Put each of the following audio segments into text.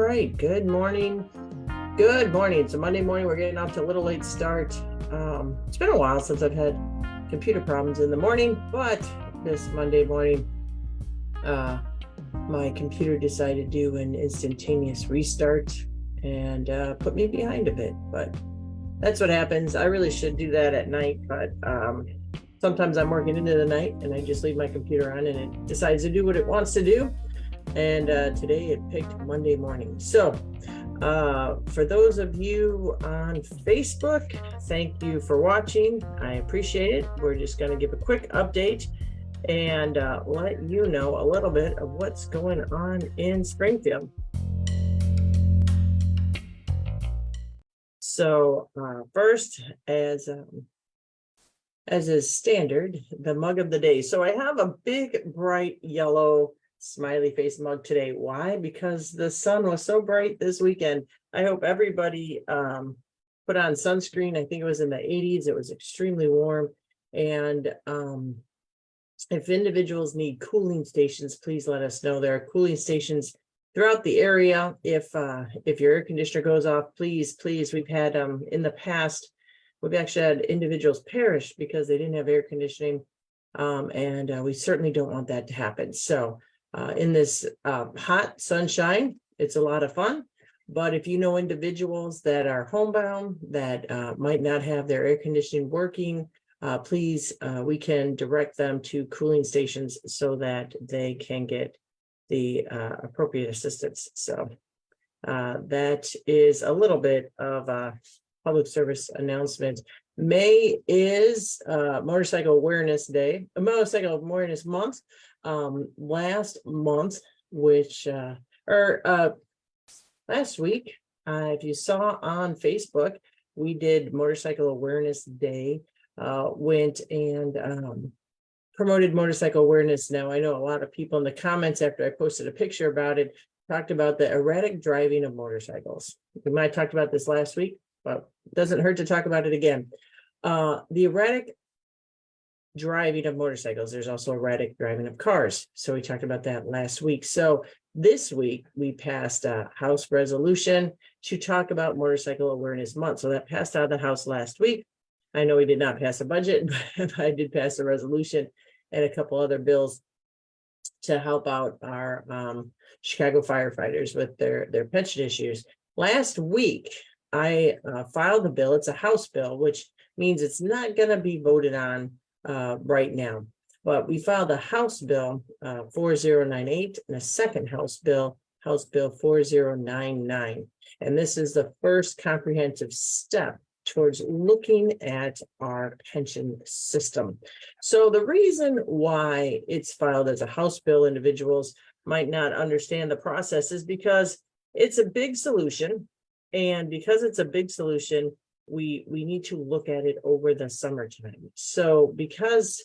right. Good morning. Good morning. It's a Monday morning. We're getting off to a little late start. It's been a while since I've had computer problems in the morning, but this Monday morning, my computer decided to do an instantaneous restart and put me behind a bit. But that's what happens. I really should do that at night, but sometimes I'm working into the night and I just leave my computer on and it decides to do what it wants to do. And today it picked Monday morning. So for those of you on Facebook, thank you for watching. I appreciate it. We're just going to give a quick update and let you know a little bit of what's going on in Springfield. So first, as is standard, the mug of the day. So I have a big, bright yellow smiley face mug today. Why? Because the sun was so bright this weekend. I hope everybody put on sunscreen. I think it was in the 80s. It was extremely warm. And if individuals need cooling stations, please let us know. There are cooling stations throughout the area. If your air conditioner goes off, please, we've had in the past, we've actually had individuals perish because they didn't have air conditioning. And we certainly don't want that to happen. So in this hot sunshine, it's a lot of fun. But if you know individuals that are homebound, that might not have their air conditioning working, please, we can direct them to cooling stations so that they can get the appropriate assistance. So that is a little bit of a public service announcement. May is Motorcycle Awareness Day, Motorcycle Awareness Month. Last month, last week, if you saw on Facebook, we did Motorcycle Awareness Day, went and promoted motorcycle awareness. Now, I know a lot of people in the comments after I posted a picture about it, talked about the erratic driving of motorcycles. We might have talked about this last week, but it doesn't hurt to talk about it again. The erratic driving of motorcycles. There's also erratic driving of cars. So we talked about that last week. So this week we passed a House resolution to talk about Motorcycle Awareness Month. So that passed out of the House last week. I know we did not pass a budget, but I did pass a resolution and a couple other bills to help out our Chicago firefighters with their pension issues. Last week, I filed a bill. It's a House bill, which means it's not going to be voted on right now, but we filed a House Bill 4098 and a second House Bill 4099, and this is the first comprehensive step towards looking at our pension system. So the reason why it's filed as a House bill, individuals might not understand the process, is because it's a big solution, and because it's a big solution, we need to look at it over the summertime. So because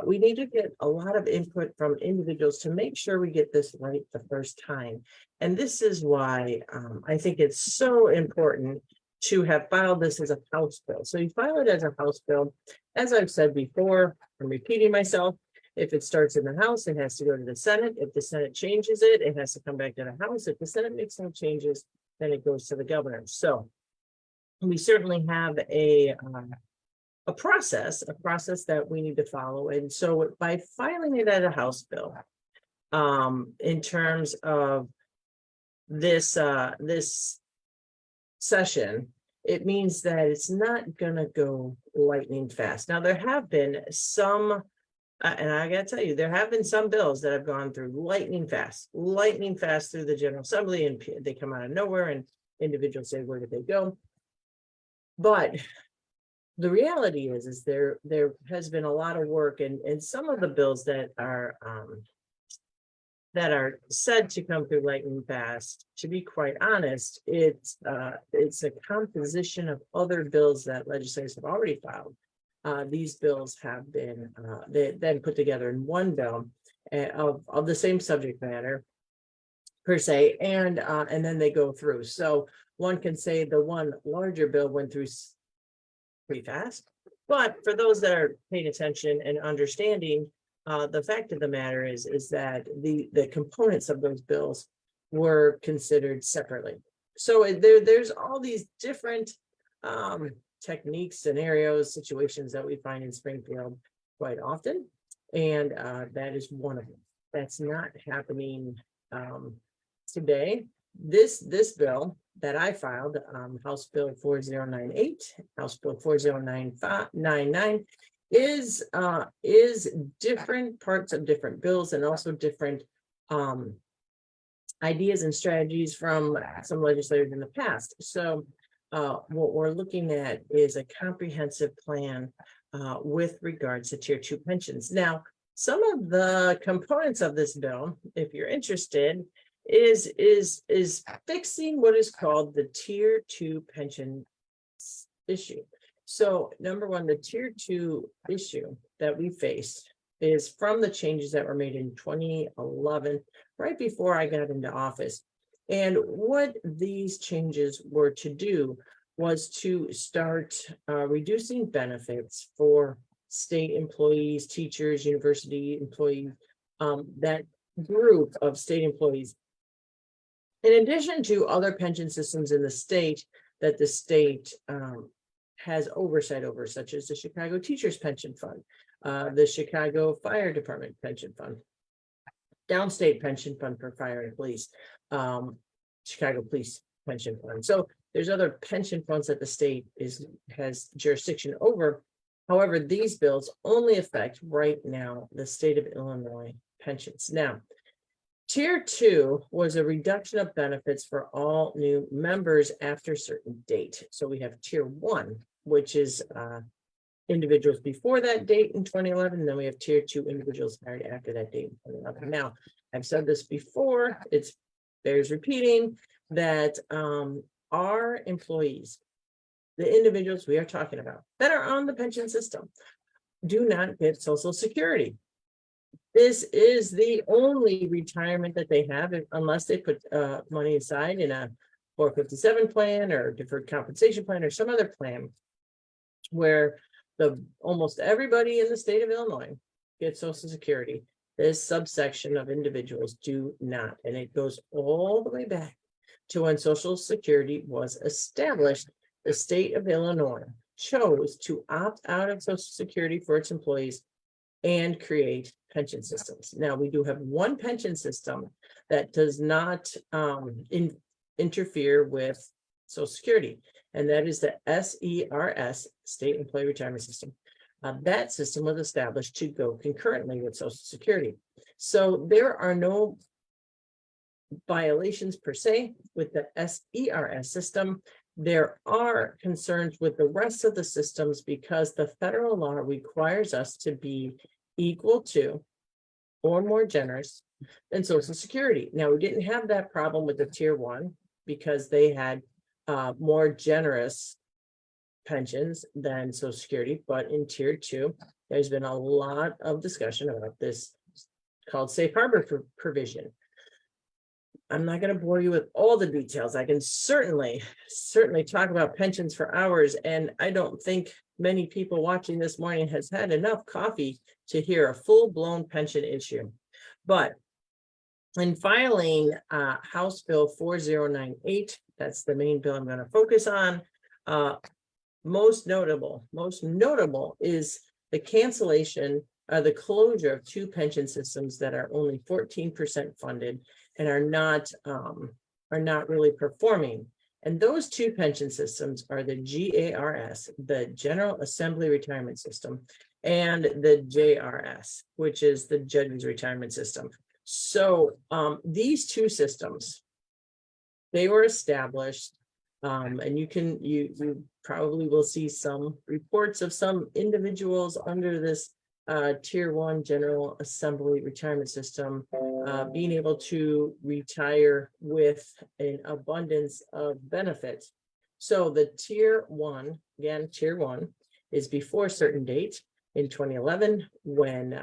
we need to get a lot of input from individuals to make sure we get this right the first time. And this is why I think it's so important to have filed this as a House bill. So you file it as a House bill. As I've said before, I'm repeating myself, if it starts in the House, it has to go to the Senate. If the Senate changes it, it has to come back to the House. If the Senate makes no changes, then it goes to the governor. So we certainly have a process that we need to follow. And so by filing it as a House bill, in terms of this session, it means that it's not going to go lightning fast. Now, there have been some, and I got to tell you, there have been some bills that have gone through lightning fast through the General Assembly, and they come out of nowhere, and individuals say, where did they go? But the reality is there has been a lot of work, and some of the bills that are said to come through lightning fast, to be quite honest, it's a composition of other bills that legislators have already filed. These bills have been then put together in one bill of the same subject matter per se, and then they go through. So one can say the one larger bill went through pretty fast, but for those that are paying attention and understanding, the fact of the matter is that the components of those bills were considered separately. So there's all these different techniques, scenarios, situations that we find in Springfield quite often. And that is one of them. That's not happening today. This bill that I filed, House Bill 4098, House Bill 4099, is different parts of different bills and also different ideas and strategies from some legislators in the past. So what we're looking at is a comprehensive plan with regards to tier 2 pensions. Now, some of the components of this bill, if you're interested, is fixing what is called the tier 2 pension issue. So number one, the tier 2 issue that we face is from the changes that were made in 2011, right before I got into office. And what these changes were to do was to start reducing benefits for state employees, teachers, university employees, that group of state employees. In addition to other pension systems in the state that the state has oversight over, such as the Chicago Teachers Pension Fund, the Chicago Fire Department Pension Fund, Downstate Pension Fund for Fire and Police, Chicago Police Pension Fund. So there's other pension funds that the state has jurisdiction over. However, these bills only affect right now the state of Illinois pensions. Now, Tier 2 was a reduction of benefits for all new members after a certain date. So we have Tier 1, which is individuals before that date in 2011. And then we have Tier 2 individuals hired after that date in 2011. Now, I've said this before, it bears repeating that our employees, the individuals we are talking about that are on the pension system, do not get Social Security. This is the only retirement that they have, unless they put money aside in a 457 plan or deferred compensation plan or some other plan where almost everybody in the state of Illinois gets Social Security. This subsection of individuals do not, and it goes all the way back to when Social Security was established. The state of Illinois chose to opt out of Social Security for its employees and create pension systems. Now, we do have one pension system that does not interfere with Social Security, and that is the SERS, State Employee Retirement System. That system was established to go concurrently with Social Security. So there are no violations per se with the SERS system. There are concerns with the rest of the systems because the federal law requires us to be equal to or more generous than Social Security. Now, we didn't have that problem with the Tier 1 because they had more generous pensions than Social Security, but in Tier 2, there's been a lot of discussion about this called safe harbor provision. I'm not going to bore you with all the details. I can certainly talk about pensions for hours, and I don't think many people watching this morning has had enough coffee to hear a full-blown pension issue. But in filing House Bill 4098, that's the main bill I'm going to focus on. Most notable is the cancellation, the closure of two pension systems that are only 14% funded and are not really performing. And those two pension systems are the GARS, the General Assembly Retirement System, and the JRS, which is the Judges Retirement System. So these two systems, they were established, and you probably will see some reports of some individuals under this Tier 1 General Assembly Retirement System being able to retire with an abundance of benefits. So the Tier 1, again, Tier 1 is before a certain date in 2011 when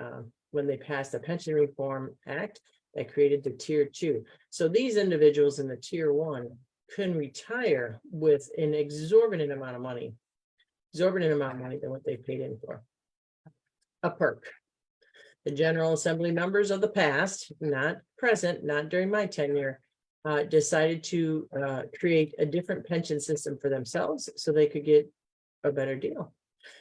they passed the Pension Reform Act that created the Tier 2. So these individuals in the Tier 1 can retire with an exorbitant amount of money than what they paid in for. A perk. The General Assembly members of the past, not present, not during my tenure, decided to create a different pension system for themselves so they could get a better deal.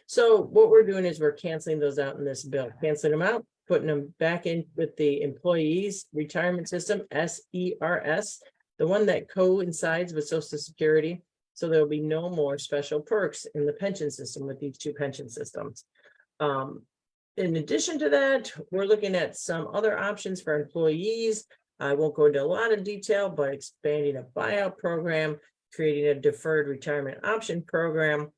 So what we're doing is we're canceling those out in this bill, canceling them out, putting them back in with the employees retirement system, SERS, the one that coincides with Social Security. So there'll be no more special perks in the pension system with these two pension systems. In addition to that, we're looking at some other options for employees. I won't go into a lot of detail, but expanding a buyout program, creating a deferred retirement option program,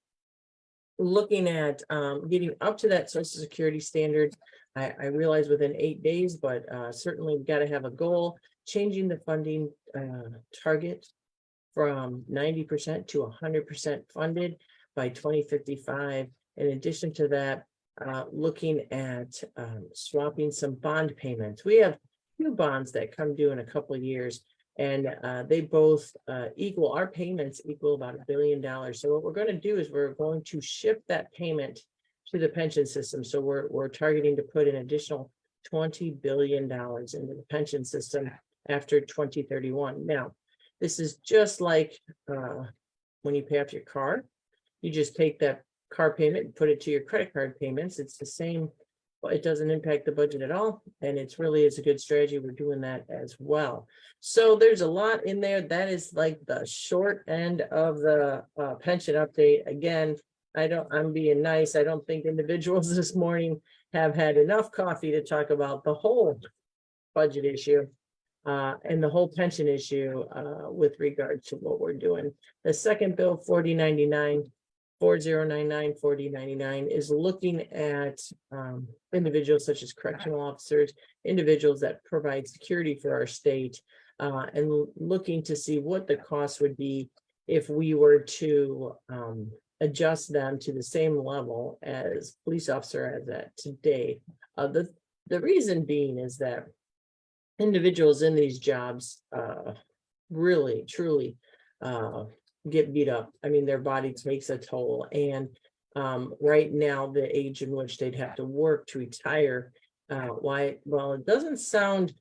looking at getting up to that Social Security standard. I realize within 8 days, but certainly we've got to have a goal, changing the funding target from 90% to 100% funded by 2055. In addition to that, looking at swapping some bond payments. We have two bonds that come due in a couple of years, and they both equal, our payments equal about $1 billion. So what we're going to do is we're going to shift that payment to the pension system. So we're targeting to put an additional $20 billion into the pension system after 2031. Now, this is just like when you pay off your car. You just take that car payment and put it to your credit card payments. It's the same, but it doesn't impact the budget at all. And it's really is a good strategy. We're doing that as well. So there's a lot in there. That is like the short end of the pension update. Again, I'm being nice. I don't think individuals this morning have had enough coffee to talk about the whole budget issue and the whole pension issue with regard to what we're doing. The second bill, 4099 is looking at individuals such as correctional officers, individuals that provide security for our state, and looking to see what the cost would be if we were to adjust them to the same level as police officer as at today. The reason being is that individuals in these jobs really, truly get beat up. I mean, their body takes a toll. And right now, the age in which they'd have to work to retire, well, it doesn't sound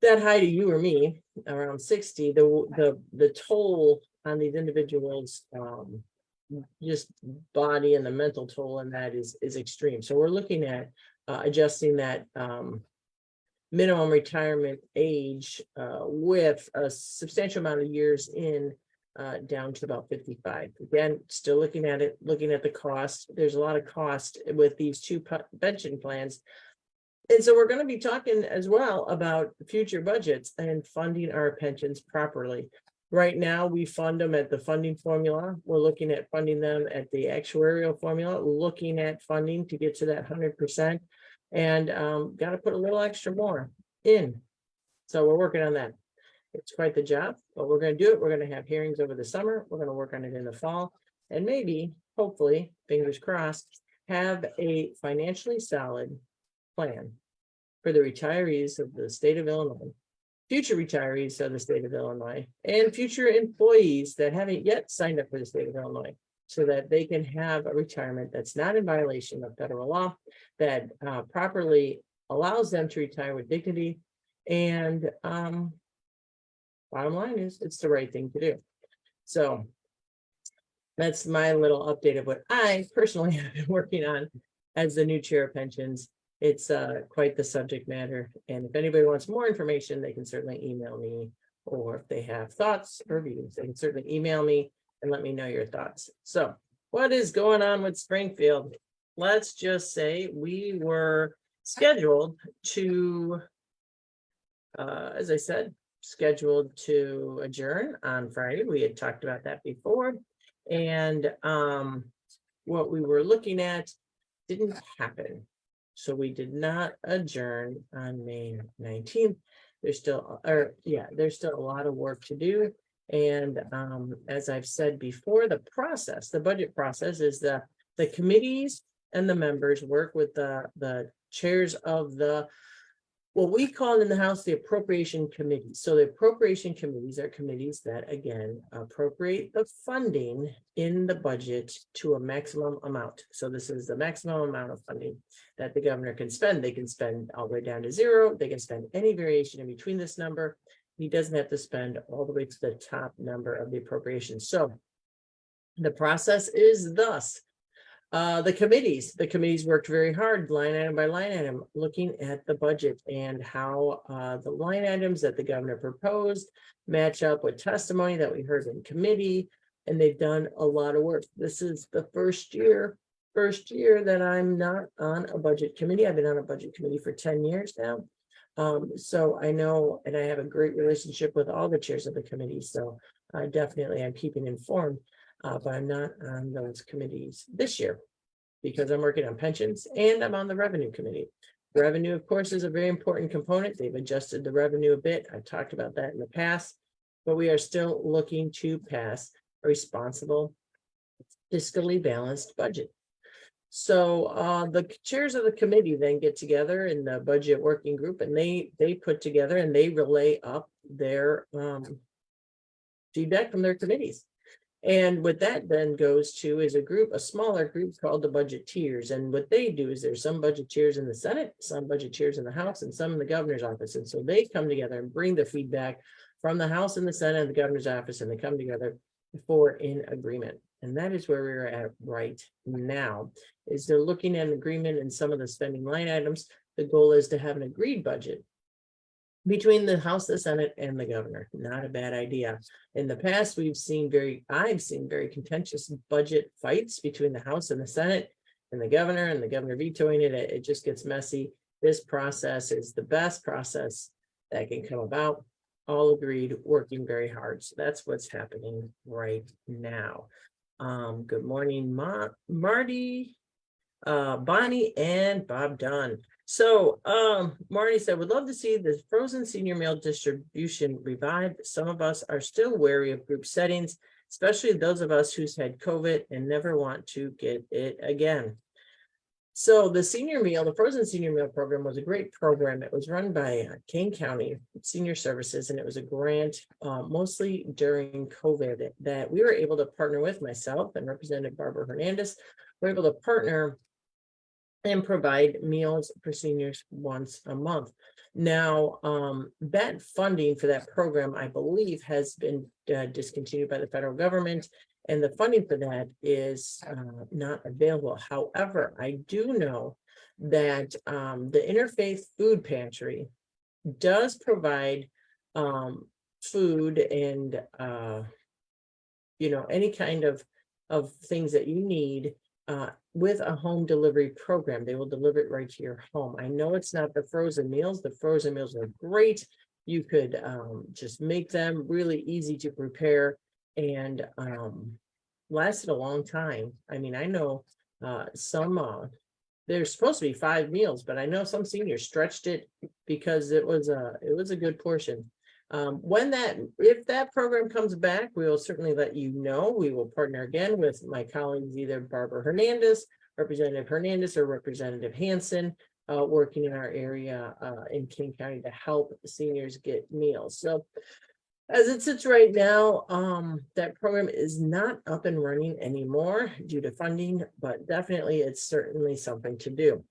that high to you or me, around 60. The toll on these individuals, just body and the mental toll, and that is extreme. So we're looking at adjusting that minimum retirement age with a substantial amount of years in down to about 55. Again, still looking at it, looking at the cost. There's a lot of cost with these two pension plans. And so we're going to be talking as well about future budgets and funding our pensions properly. Right now, we fund them at the funding formula. We're looking at funding them at the actuarial formula, looking at funding to get to that 100%, and got to put a little extra more in. So we're working on that. It's quite the job, but we're going to do it. We're going to have hearings over the summer. We're going to work on it in the fall, and maybe, hopefully, fingers crossed, have a financially solid plan for the retirees of the state of Illinois, future retirees of the state of Illinois, and future employees that haven't yet signed up for the state of Illinois, so that they can have a retirement that's not in violation of federal law, that properly allows them to retire with dignity. And bottom line is, it's the right thing to do. So that's my little update of what I personally have been working on as the new chair of pensions. It's quite the subject matter. And if anybody wants more information, they can certainly email me, or if they have thoughts or views, they can certainly email me and let me know your thoughts. So what is going on with Springfield? Let's just say we were scheduled to, as I said, scheduled to adjourn on Friday. We had talked about that before. And what we were looking at didn't happen. So we did not adjourn on May 19th. There's still a lot of work to do. And as I've said before, the budget process is the committees and the members work with the chairs of what we call in the House the appropriation committees. So the appropriation committees are committees that, again, appropriate the funding in the budget to a maximum amount. So this is the maximum amount of funding that the governor can spend. They can spend all the way down to zero. They can spend any variation in between this number. he doesn't have to spend all the way to the top number of the appropriation. So the process is thus. The committees worked very hard, line item by line item, looking at the budget and how the line items that the governor proposed match up with testimony that we heard in committee, and they've done a lot of work. This is the first year that I'm not on a budget committee. I've been on a budget committee for 10 years now. So I know, and I have a great relationship with all the chairs of the committee. So I definitely am keeping informed, but I'm not on those committees this year because I'm working on pensions and I'm on the revenue committee. Revenue, of course, is a very important component. They've adjusted the revenue a bit. I've talked about that in the past, but we are still looking to pass a responsible, fiscally balanced budget. So the chairs of the committee then get together in the budget working group, and they put together and they relay up their feedback from their committees. And what that then goes to is a smaller group called the budgeteers. And what they do is there's some budgeteers in the Senate, some budgeteers in the House, and some in the governor's office. And so they come together and bring the feedback from the House and the Senate and the governor's office, and they come together for an agreement. And that is where we're at right now, is they're looking at an agreement in some of the spending line items. The goal is to have an agreed budget between the House, the Senate, and the governor. Not a bad idea. In the past, I've seen very contentious budget fights between the House and the Senate and the governor vetoing it. It just gets messy. This process is the best process that can come about. All agreed, working very hard. So that's what's happening right now. Good morning, Marty, Bonnie, and Bob Dunn. So Marty said, would love to see the frozen senior meal distribution revived. Some of us are still wary of group settings, especially those of us who's had COVID and never want to get it again. So the frozen senior meal program was a great program. It was run by Kane County Senior Services, and it was a grant mostly during COVID that we were able to partner with. Myself and Representative Barbara Hernandez were able to partner and provide meals for seniors once a month. Now, that funding for that program, I believe, has been discontinued by the federal government, and the funding for that is not available. However, I do know that the Interfaith Food Pantry does provide food and any kind of things that you need with a home delivery program. They will deliver it right to your home. I know it's not the frozen meals. The frozen meals are great. You could just make them really easy to prepare and lasted a long time. I mean, I know some there's supposed to be 5 meals, but I know some seniors stretched it because it was a good portion. If that program comes back, we will certainly let you know. We will partner again with my colleagues, either Barbara Hernandez, Representative Hernandez, or Representative Hansen, working in our area in King County to help seniors get meals. So as it sits right now, that program is not up and running anymore due to funding, but definitely it's certainly something to do.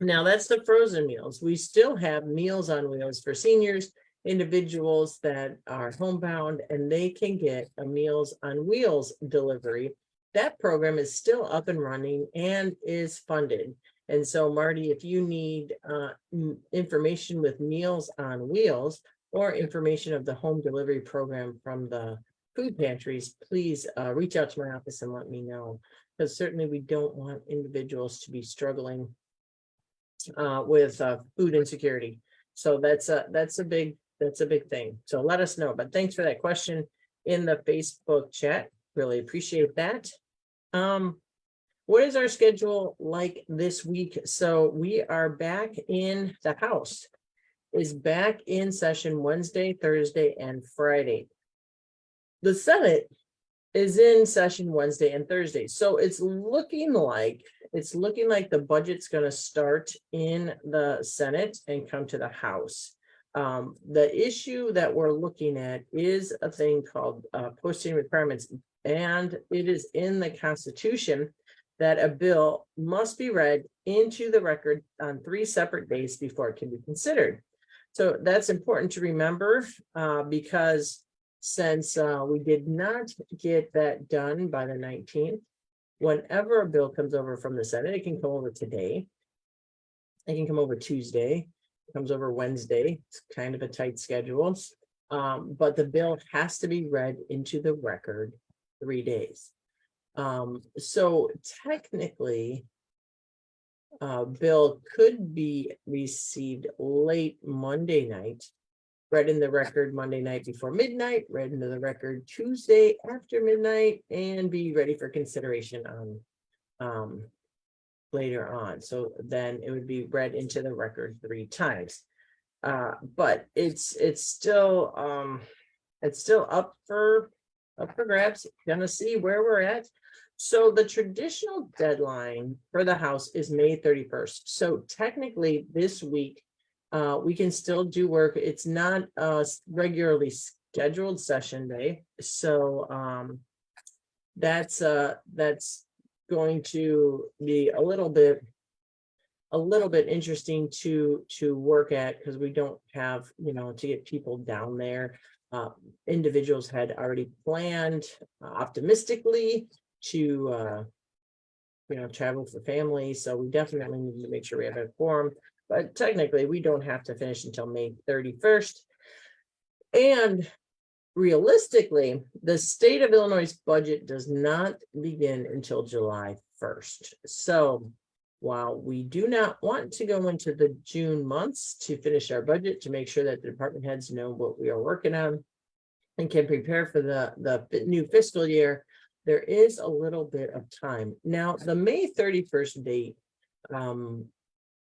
Now that's the frozen meals. We still have Meals on Wheels for seniors, individuals that are homebound, and they can get a Meals on Wheels delivery. That program is still up and running and is funded. And so, Marty, if you need information with Meals on Wheels or information of the home delivery program from the food pantries, please reach out to my office and let me know, because certainly we don't want individuals to be struggling with food insecurity. So that's a big thing. So let us know. But thanks for that question in the Facebook chat. Really appreciate that. What is our schedule like this week? So we are back in the House is back in session Wednesday, Thursday, and Friday. The Senate is in session Wednesday and Thursday. So it's looking like the budget's going to start in the Senate and come to the House. The issue that we're looking at is a thing called posting requirements, and it is in the Constitution that a bill must be read into the record on 3 separate days before it can be considered. So that's important to remember, because since we did not get that done by the 19th, whenever a bill comes over from the Senate, it can come over today. It can come over Tuesday, it comes over Wednesday. It's kind of a tight schedule. But the bill has to be read into the record 3 days. So technically, bill could be received late Monday night, read in the record Monday night before midnight, read into the record Tuesday after midnight, and be ready for consideration on later on. So then it would be read into the record 3 times. But it's still up for grabs. Gonna see where we're at. So the traditional deadline for the House is May 31st. So technically this week, we can still do work. It's not a regularly scheduled session day. So that's going to be a little bit interesting to work at, because we don't have, to get people down there. Individuals had already planned optimistically to travel for family, so we definitely need to make sure we have a quorum. But technically we don't have to finish until May 31st. And realistically, the state of Illinois' budget does not begin until July 1st. So while we do not want to go into the June months to finish our budget, to make sure that the department heads know what we are working on and can prepare for the new fiscal year, there is a little bit of time. Now, the May 31st date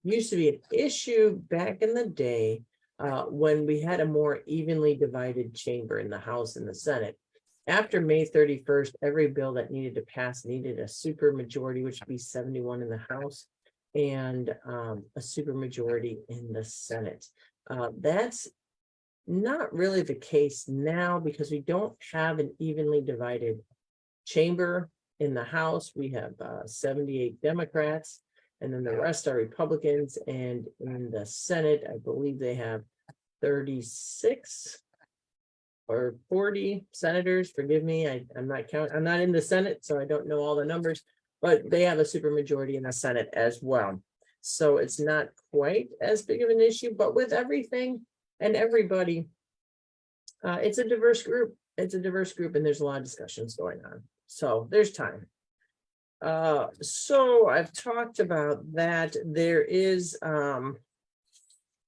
used to be an issue back in the day, when we had a more evenly divided chamber in the House and the Senate. After May 31st, every bill that needed to pass needed a super majority, which would be 71 in the House, and a super majority in the Senate. That's not really the case now, because we don't have an evenly divided chamber in the House. We have 78 Democrats, and then the rest are Republicans. And in the Senate, I believe they have 36 or 40 senators. Forgive me, I'm not counting. I'm not in the Senate, so I don't know all the numbers, but they have a supermajority in the Senate as well. So it's not quite as big of an issue, but with everything and everybody, it's a diverse group. It's a diverse group, and there's a lot of discussions going on. So there's time. So I've talked about that. There is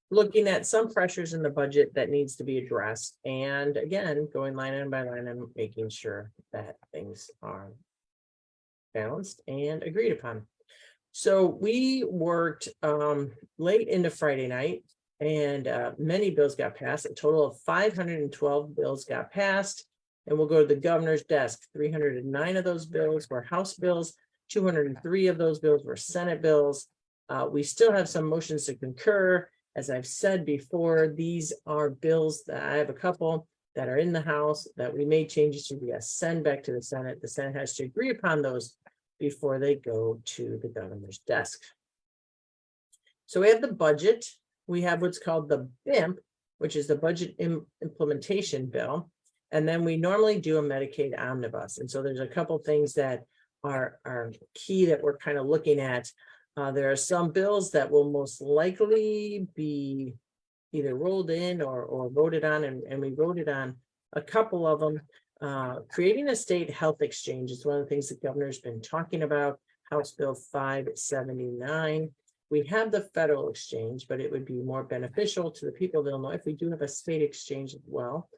looking at some pressures in the budget that needs to be addressed. And again, going line item by line and making sure that things are balanced and agreed upon. So we worked late into Friday night, and many bills got passed. A total of 512 bills got passed. And we'll go to the governor's desk. 309 of those bills were House bills. 203 of those bills were Senate bills. We still have some motions to concur. As I've said before, these are bills that I have a couple that are in the House that we made changes to. We got to send back to the Senate. The Senate has to agree upon those before they go to the governor's desk. So we have the budget. We have what's called the BIMP, which is the budget implementation bill. And then we normally do a Medicaid omnibus. And so there's a couple things that are key that we're kind of looking at. There are some bills that will most likely be either rolled in or voted on, and we voted on a couple of them. Creating a state health exchange is one of the things the governor's been talking about. House Bill 579. We have the federal exchange, but it would be more beneficial to the people of Illinois if we do have a state exchange as well.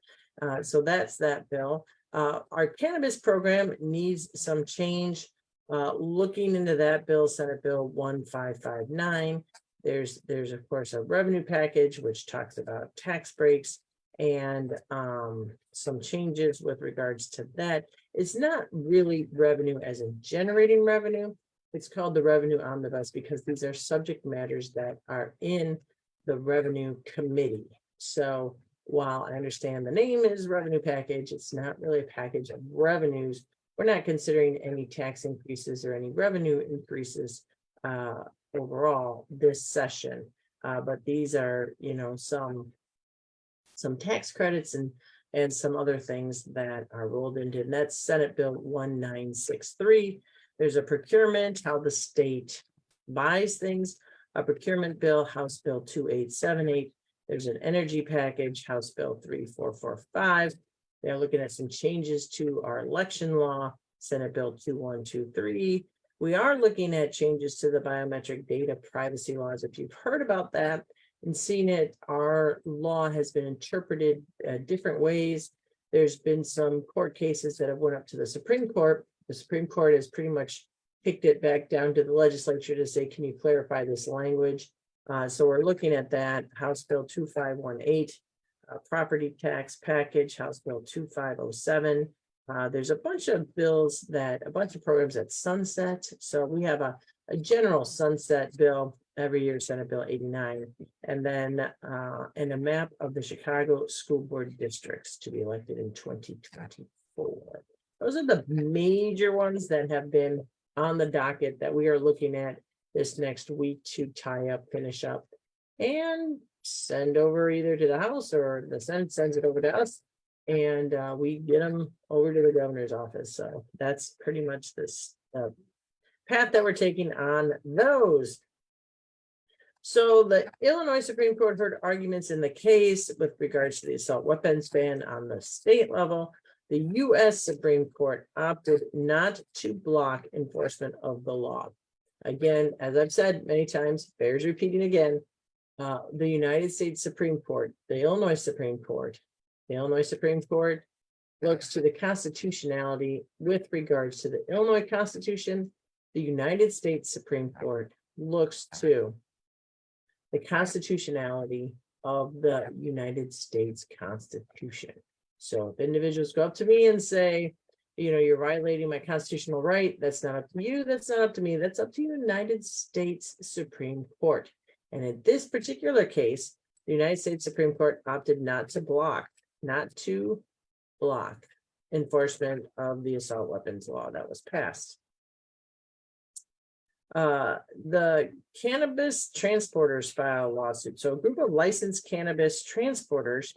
So that's that bill. Our cannabis program needs some change. Looking into that bill, Senate Bill 1559, there's of course a revenue package which talks about tax breaks and some changes with regards to that. It's not really revenue as in generating revenue. It's called the revenue omnibus because these are subject matters that are in the revenue committee. So while I understand the name is revenue package, it's not really a package of revenues. We're not considering any tax increases or any revenue increases overall this session. but these are, some tax credits and some other things that are rolled into, and that's Senate Bill 1963. There's a procurement, how the state buys things, a procurement bill, House Bill 2878. There's an energy package, House Bill 3445. They're looking at some changes to our election law, Senate Bill 2123. We are looking at changes to the biometric data privacy laws. If you've heard about that and seen it, our law has been interpreted different ways. There's been some court cases that have went up to the Supreme Court. The Supreme Court has pretty much kicked it back down to the legislature to say, can you clarify this language? So we're looking at that. House Bill 2518, property tax package, House Bill 2507. There's a bunch of bills a bunch of programs that sunset. So we have a general sunset bill every year, Senate Bill 89, and then and a map of the Chicago school board districts to be elected in 2024. Those are the major ones that have been on the docket that we are looking at this next week to tie up, finish up, and send over either to the House or the Senate sends it over to us, and we get them over to the governor's office. So that's pretty much this path that we're taking on those. So the Illinois Supreme Court heard arguments in the case with regards to the assault weapons ban on the state level. The U.S. Supreme Court opted not to block enforcement of the law. Again, as I've said many times, bears repeating again, the United States Supreme Court, the Illinois Supreme Court looks to the constitutionality with regards to the Illinois Constitution. The United States Supreme Court looks to the constitutionality of the United States Constitution. So if individuals go up to me and say, you're violating my constitutional right, that's not up to you, that's not up to me, that's up to the United States Supreme Court. And in this particular case, the United States Supreme Court opted not to block enforcement of the assault weapons law that was passed. The cannabis transporters filed a lawsuit. So a group of licensed cannabis transporters,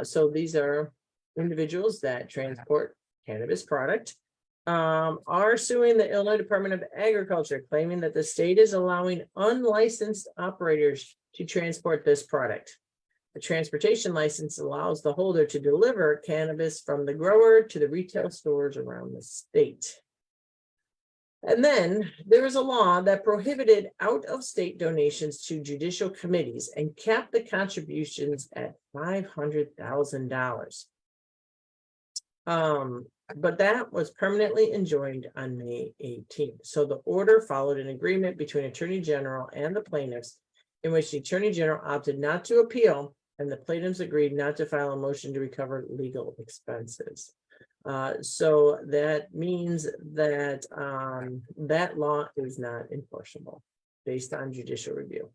so these are individuals that transport cannabis product, are suing the Illinois Department of Agriculture, claiming that the state is allowing unlicensed operators to transport this product. The transportation license allows the holder to deliver cannabis from the grower to the retail stores around the state. And then there was a law that prohibited out-of-state donations to judicial committees and capped the contributions at $500,000. But that was permanently enjoined on May 18th. So the order followed an agreement between Attorney General and the plaintiffs, in which the Attorney General opted not to appeal, and the plaintiffs agreed not to file a motion to recover legal expenses. So that means that that law is not enforceable based on judicial review.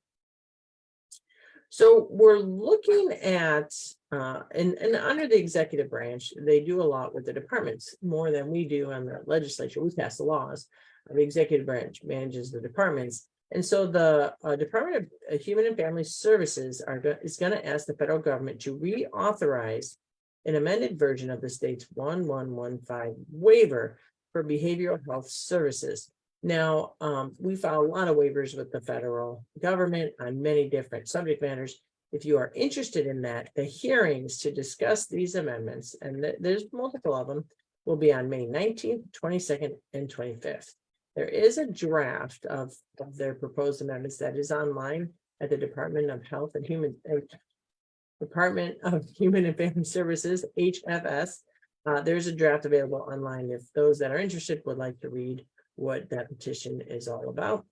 So we're looking at, and under the executive branch, they do a lot with the departments, more than we do on the legislature. We pass the laws. The executive branch manages the departments. And so the Department of Human and Family Services is going to ask the federal government to reauthorize an amended version of the state's 1115 waiver for behavioral health services. Now, we file a lot of waivers with the federal government on many different subject matters. If you are interested in that, the hearings to discuss these amendments, and there's multiple of them, will be on May 19th, 22nd, and 25th. There is a draft of their proposed amendments that is online at the Department of Human and Family Services, HFS. There's a draft available online if those that are interested would like to read what that petition is all about.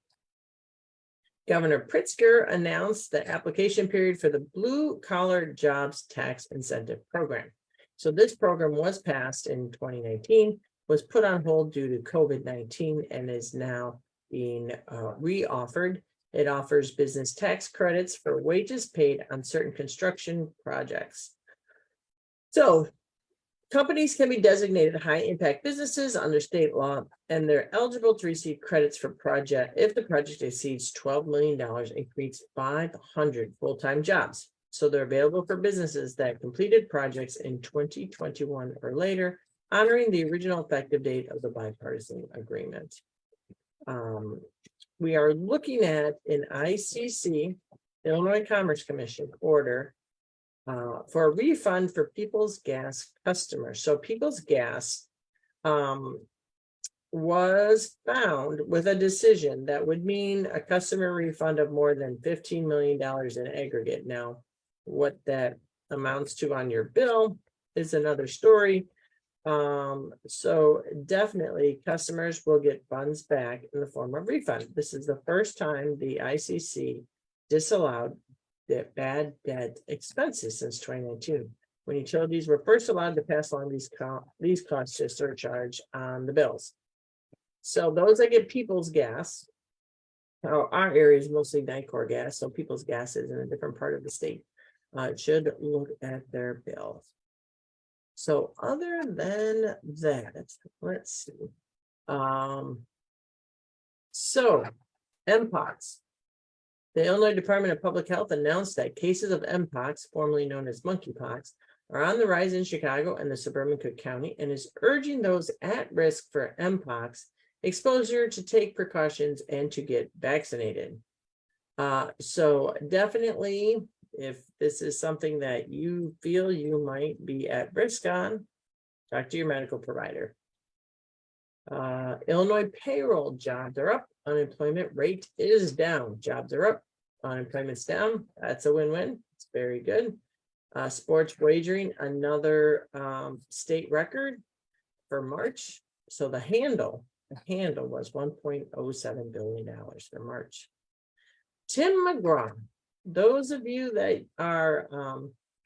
Governor Pritzker announced the application period for the Blue Collar Jobs Tax Incentive Program. So this program was passed in 2019, was put on hold due to COVID-19, and is now being re-offered. It offers business tax credits for wages paid on certain construction projects. So Companies can be designated high-impact businesses under state law, and they're eligible to receive credits for project if the project exceeds $12 million and creates 500 full-time jobs. So they're available for businesses that completed projects in 2021 or later, honoring the original effective date of the bipartisan agreement. We are looking at an ICC, Illinois Commerce Commission order for a refund for People's Gas customers. So People's Gas was found with a decision that would mean a customer refund of more than $15 million in aggregate. Now, what that amounts to on your bill is another story. So definitely customers will get funds back in the form of refund. This is the first time the ICC disallowed the bad debt expenses since 2019, when utilities were first allowed to pass along these costs as surcharge on the bills. So those that get People's Gas, our area is mostly Nicor Gas, so People's Gas is in a different part of the state, should look at their bills. So other than that, let's see. So Mpox. The Illinois Department of Public Health announced that cases of Mpox, formerly known as monkeypox, are on the rise in Chicago and the suburban Cook County, and is urging those at risk for Mpox exposure to take precautions and to get vaccinated. So definitely, if this is something that you feel you might be at risk on, talk to your medical provider. Illinois payroll jobs are up. Unemployment rate is down. Jobs are up. Unemployment's down. That's a win-win. It's very good. Sports wagering, another state record for March. So the handle was $1.07 billion for March. Tim McGraw. Those of you that are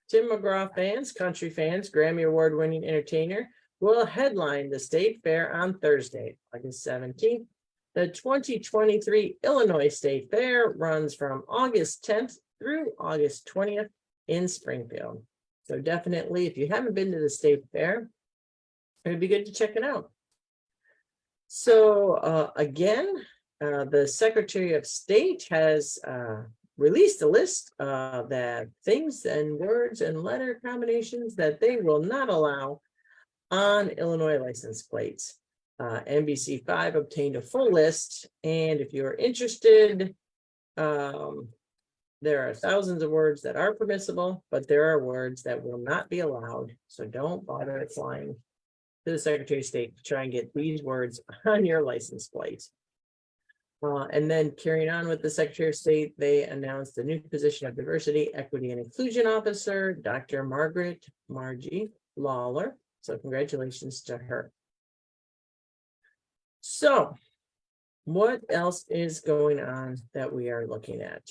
Tim McGraw fans, country fans, Grammy Award-winning entertainer, will headline the state fair on Thursday, August 17th. The 2023 Illinois State Fair runs from August 10th through August 20th in Springfield. So definitely, if you haven't been to the state fair, it would be good to check it out. So again, the Secretary of State has released a list of that things and words and letter combinations that they will not allow on Illinois license plates. NBC5 obtained a full list, and if you're interested, there are thousands of words that are permissible, but there are words that will not be allowed. So don't bother flying to the Secretary of State to try and get these words on your license plate. And then carrying on with the Secretary of State, they announced the new position of Diversity, Equity, and Inclusion Officer, Dr. Margie Lawler. So congratulations to her. So what else is going on that we are looking at?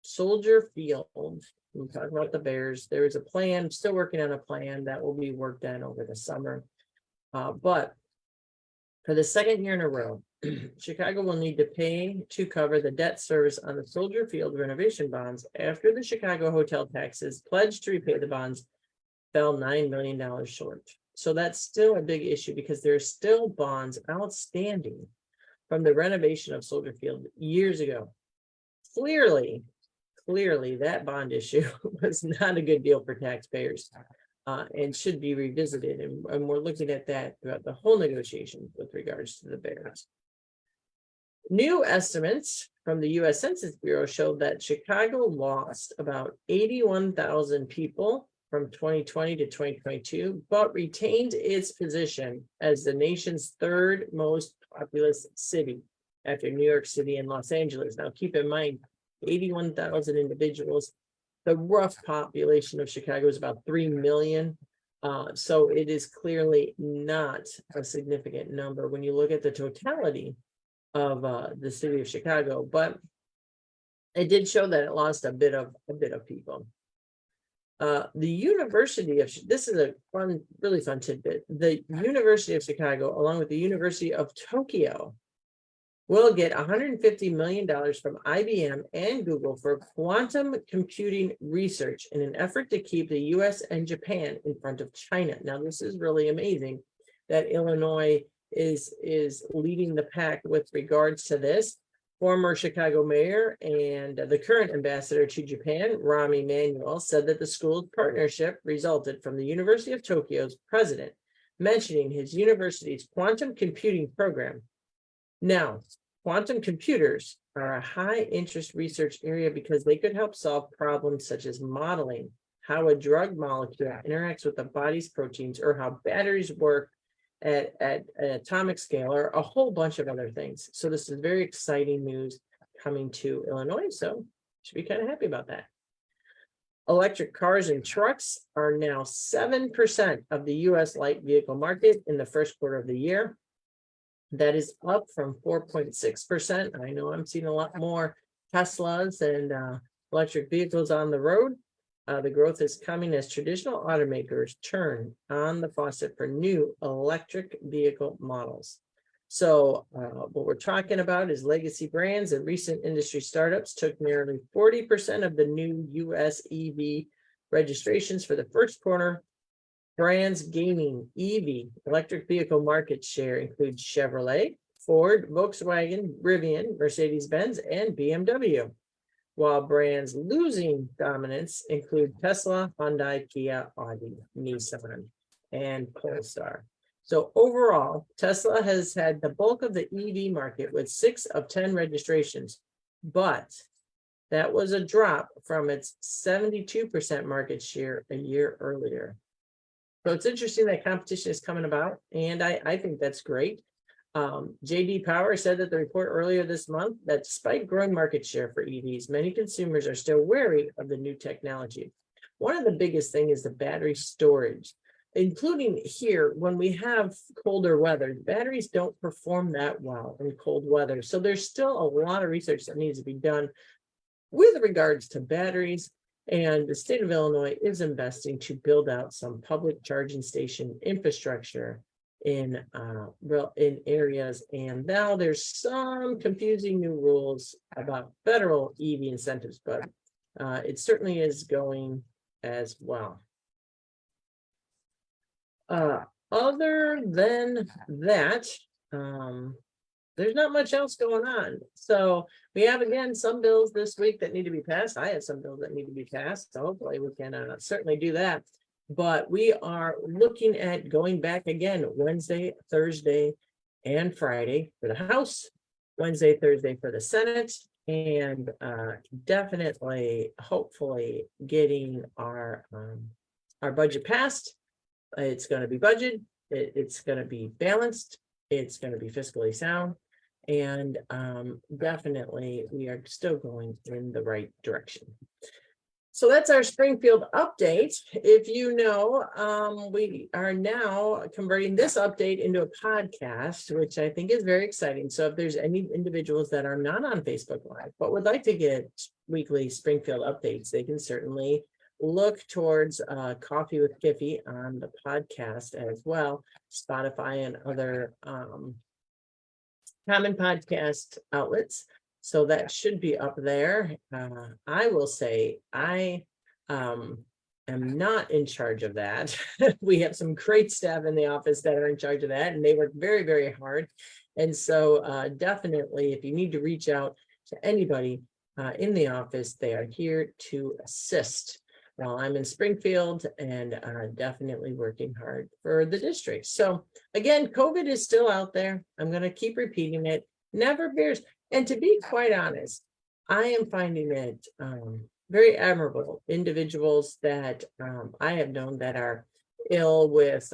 Soldier Field. We talked about the Bears. There is a plan, still working on a plan that will be worked on over the summer. But for the second year in a row, Chicago will need to pay to cover the debt service on the Soldier Field renovation bonds after the Chicago hotel taxes pledged to repay the bonds fell $9 million short. So that's still a big issue because there are still bonds outstanding from the renovation of Soldier Field years ago. Clearly that bond issue was not a good deal for taxpayers and should be revisited. And we're looking at that throughout the whole negotiation with regards to the Bears. New estimates from the U.S. Census Bureau showed that Chicago lost about 81,000 people from 2020 to 2022, but retained its position as the nation's third most populous city after New York City and Los Angeles. Now, keep in mind, 81,000 individuals. The rough population of Chicago is about 3 million. So it is clearly not a significant number when you look at the totality of the city of Chicago, but it did show that it lost a bit of people. The University of, this is a fun, really fun tidbit. The University of Chicago, along with the University of Tokyo, will get $150 million from IBM and Google for quantum computing research in an effort to keep the US and Japan in front of China. Now, this is really amazing that Illinois is leading the pack with regards to this. Former Chicago mayor and the current ambassador to Japan, Rahm Emanuel, said that the school's partnership resulted from the University of Tokyo's president mentioning his university's quantum computing program. Now, quantum computers are a high interest research area because they could help solve problems such as modeling how a drug molecule interacts with the body's proteins or how batteries work at an atomic scale or a whole bunch of other things. So this is very exciting news coming to Illinois. So should be kind of happy about that. Electric cars and trucks are now 7% of the US light vehicle market in the first quarter of the year. That is up from 4.6%. I know I'm seeing a lot more Teslas and electric vehicles on the road. The growth is coming as traditional automakers turn on the faucet for new electric vehicle models. So what we're talking about is legacy brands and recent industry startups took nearly 40% of the new US EV registrations for the first quarter. Brands gaining EV electric vehicle market share include Chevrolet, Ford, Volkswagen, Rivian, Mercedes-Benz, and BMW. While brands losing dominance include Tesla, Hyundai, Kia, Audi, Nissan, and Polestar. So overall, Tesla has had the bulk of the EV market with 6 of 10 registrations, but that was a drop from its 72% market share a year earlier. So it's interesting that competition is coming about, and I think that's great. JD Power said that the report earlier this month that despite growing market share for EVs, many consumers are still wary of the new technology. One of the biggest things is the battery storage, including here when we have colder weather. Batteries don't perform that well in cold weather. So there's still a lot of research that needs to be done with regards to batteries. And the state of Illinois is investing to build out some public charging station infrastructure in areas, and now there's some confusing new rules about federal EV incentives, but it certainly is going as well. Other than that, there's not much else going on. So we have, again, some bills this week that need to be passed. I have some bills that need to be passed, so hopefully we can certainly do that. But we are looking at going back again Wednesday, Thursday, and Friday for the House, Wednesday, Thursday for the Senate, and definitely, hopefully, getting our budget passed. It's going to be budgeted. It's going to be balanced. It's going to be fiscally sound, and definitely we are still going in the right direction. So that's our Springfield update. If you know, we are now converting this update into a podcast, which I think is very exciting. So if there's any individuals that are not on Facebook Live, but would like to get weekly Springfield updates, they can certainly look towards Coffee with Kiffy on the podcast as well, Spotify and other common podcast outlets. So that should be up there. I will say I am not in charge of that. We have some great staff in the office that are in charge of that, and they work very, very hard. And so definitely, if you need to reach out to anybody in the office, they are here to assist while I'm in Springfield, and definitely working hard for the district. So again, COVID is still out there. I'm going to keep repeating it. Never fears. And to be quite honest, I am finding it very admirable individuals that I have known that are ill with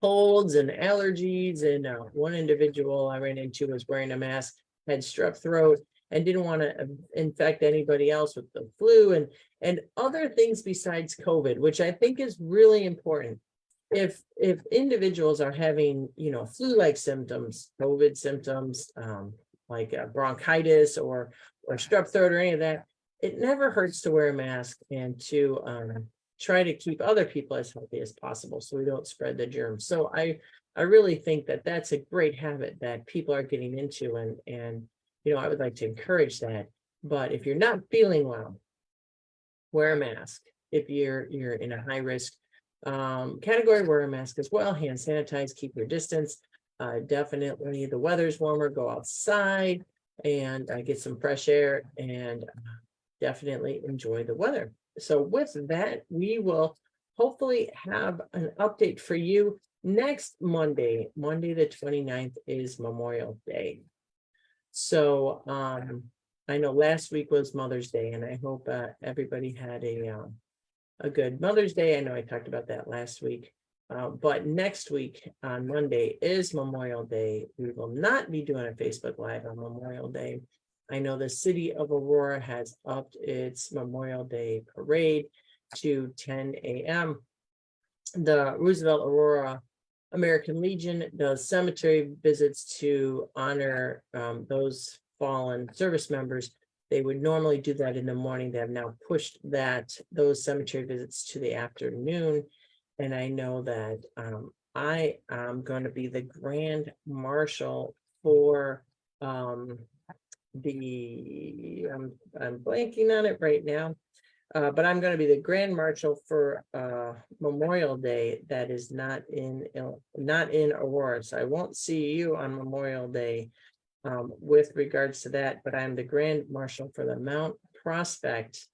colds and allergies. And one individual I ran into was wearing a mask, had strep throat, and didn't want to infect anybody else with the flu and other things besides COVID, which I think is really important. If individuals are having, flu-like symptoms, COVID symptoms, like bronchitis or strep throat or any of that, it never hurts to wear a mask and to try to keep other people as healthy as possible so we don't spread the germs. So I I really think that that's a great habit that people are getting into, and I would like to encourage that. But if you're not feeling well, wear a mask. If you're in a high risk category, wear a mask as well. Hand sanitize, keep your distance. Definitely, the weather's warmer, go outside and get some fresh air, and definitely enjoy the weather. So with that, we will hopefully have an update for you next Monday. Monday the 29th is Memorial Day. So I know last week was Mother's Day, and I hope everybody had a good Mother's Day. I know I talked about that last week. But next week on Monday is Memorial Day. We will not be doing a Facebook Live on Memorial Day. I know the city of Aurora has upped its Memorial Day parade to 10 a.m. The Roosevelt Aurora American Legion does cemetery visits to honor those fallen service members. They would normally do that in the morning. They have now pushed those cemetery visits to the afternoon. And I know that I am going to be the Grand Marshal for I'm blanking on it right now. But I'm going to be the Grand Marshal for Memorial Day. That is not in Aurora, so I won't see you on Memorial Day with regards to that. But I'm the Grand Marshal for the Mount Prospect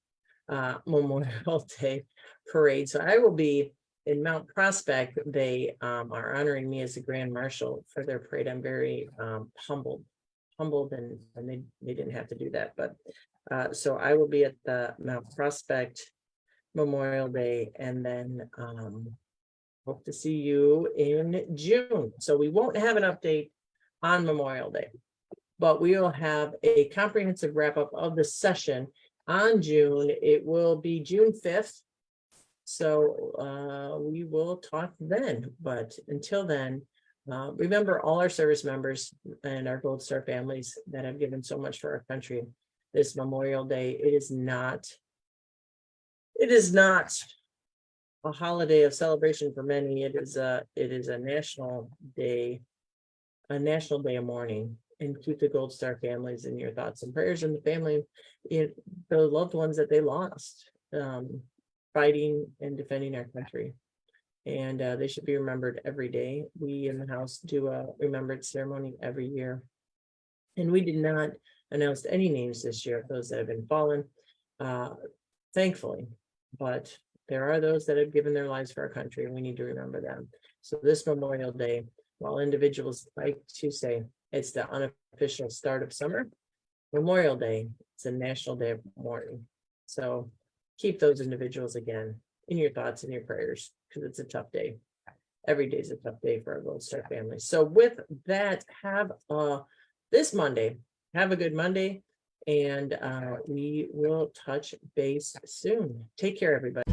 Memorial Day Parade. So I will be in Mount Prospect. They are honoring me as the Grand Marshal for their parade. I'm very humbled, and they didn't have to do that, but. So I will be at the Mount Prospect Memorial Day, and then hope to see you in June. So we won't have an update on Memorial Day, but we will have a comprehensive wrap up of the session on June. It will be June 5th. So we will talk then, but until then, remember all our service members and our Gold Star families that have given so much for our country. This Memorial Day, it is not a holiday of celebration for many. It is a national day, of mourning. And keep the Gold Star families in your thoughts and prayers, and the family, the loved ones that they lost, fighting and defending our country. And they should be remembered every day. We in the house do a remembrance ceremony every year, and we did not announced any names this year of those that have been fallen, thankfully, but there are those that have given their lives for our country, and we need to remember them. So this Memorial Day, while individuals like to say it's the unofficial start of summer, Memorial Day, it's a national day of mourning. So keep those individuals again in your thoughts and your prayers, because it's a tough day. Every day is a tough day for our Gold Star family. So with that, have this Monday. Have a good Monday, and we will touch base soon. Take care, everybody.